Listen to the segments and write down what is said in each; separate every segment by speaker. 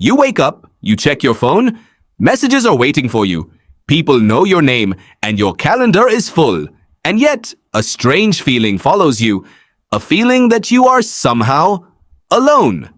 Speaker 1: You wake up, you check your phone, messages are waiting for you, people know your name, and your calendar is full. And yet, a strange feeling follows you, a feeling that you are somehow alone.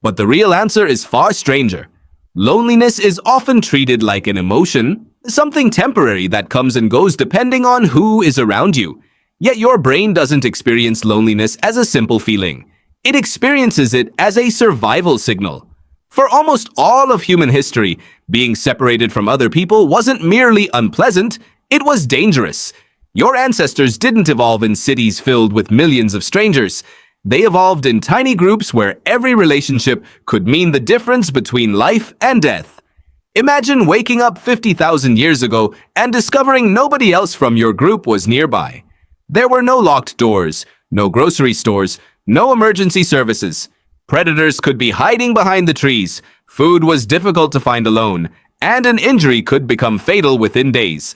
Speaker 1: But the real answer is far stranger. Loneliness is often treated like an emotion, something temporary that comes and goes depending on who is around you. Yet your brain doesn't experience loneliness as a simple feeling. It experiences it as a survival signal. For almost all of human history, being separated from other people wasn't merely unpleasant, it was dangerous. Your ancestors didn't evolve in cities filled with millions of strangers. They evolved in tiny groups where every relationship could mean the difference between life and death. Imagine waking up 50,000 years ago and discovering nobody else from your group was nearby. There were no locked doors, no grocery stores, no emergency services. Predators could be hiding behind the trees, food was difficult to find alone, and an injury could become fatal within days.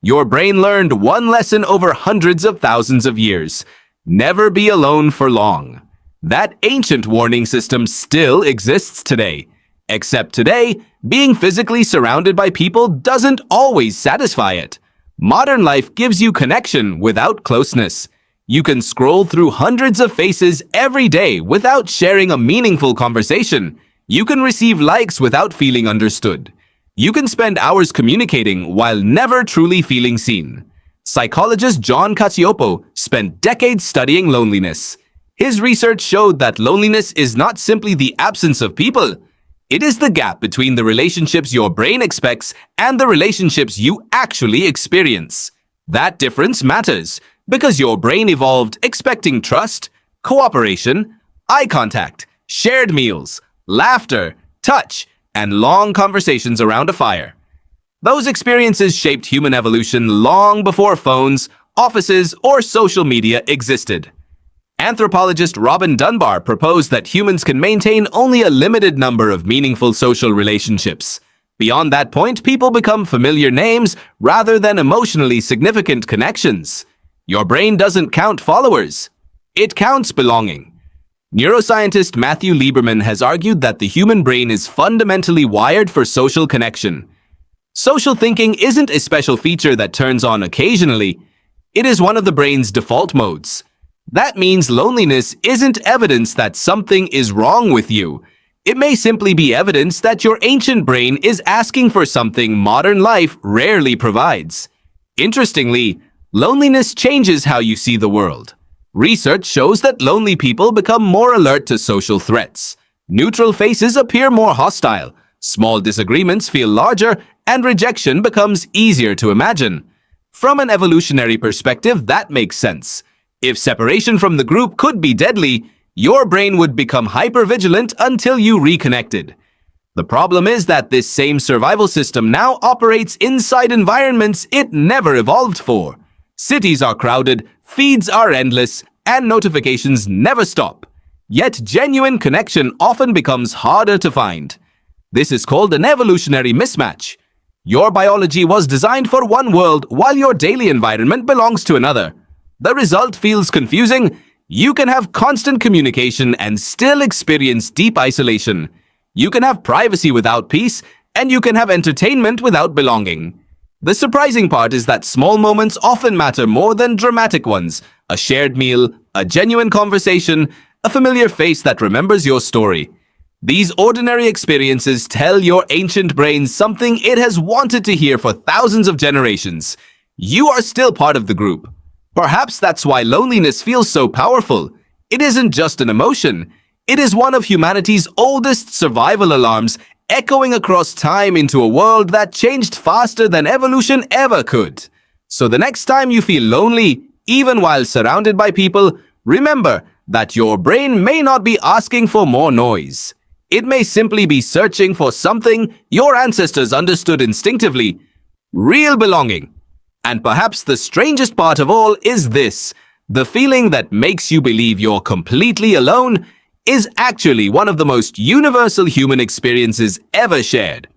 Speaker 1: Your brain learned one lesson over hundreds of thousands of years. Never be alone for long. That ancient warning system still exists today. Except today, being physically surrounded by people doesn't always satisfy it. Modern life gives you connection without closeness. You can scroll through hundreds of faces every day without sharing a meaningful conversation. You can receive likes without feeling understood. You can spend hours communicating while never truly feeling seen. Psychologist John Cacioppo spent decades studying loneliness. His research showed that loneliness is not simply the absence of people. It is the gap between the relationships your brain expects and the relationships you actually experience. That difference matters because your brain evolved expecting trust, cooperation, eye contact, shared meals, laughter, touch, and long conversations around a fire. Those experiences shaped human evolution long before phones, offices, or social media existed. Anthropologist Robin Dunbar proposed that humans can maintain only a limited number of meaningful social relationships. Beyond that point, people become familiar names rather than emotionally significant connections. Your brain doesn't count followers. It counts belonging. Neuroscientist Matthew Lieberman has argued that the human brain is fundamentally wired for social connection. Social thinking isn't a special feature that turns on occasionally. It is one of the brain's default modes. That means loneliness isn't evidence that something is wrong with you. It may simply be evidence that your ancient brain is asking for something modern life rarely provides. Interestingly, loneliness changes how you see the world. Research shows that lonely people become more alert to social threats. Neutral faces appear more hostile. Small disagreements feel larger, and rejection becomes easier to imagine. From an evolutionary perspective, that makes sense. If separation from the group could be deadly, your brain would become hypervigilant until you reconnected. The problem is that this same survival system now operates inside environments it never evolved for. Cities are crowded, feeds are endless, and notifications never stop. Yet genuine connection often becomes harder to find. This is called an evolutionary mismatch. Your biology was designed for one world while your daily environment belongs to another. The result feels confusing. You can have constant communication and still experience deep isolation. You can have privacy without peace, and you can have entertainment without belonging. The surprising part is that small moments often matter more than dramatic ones. A shared meal, a genuine conversation, a familiar face that remembers your story. These ordinary experiences tell your ancient brain something it has wanted to hear for thousands of generations. You are still part of the group. Perhaps that's why loneliness feels so powerful. It isn't just an emotion. It is one of humanity's oldest survival alarms, echoing across time into a world that changed faster than evolution ever could. So the next time you feel lonely, even while surrounded by people, remember that your brain may not be asking for more noise. It may simply be searching for something your ancestors understood instinctively: real belonging. And perhaps the strangest part of all is this: the feeling that makes you believe you're completely alone is actually one of the most universal human experiences ever shared.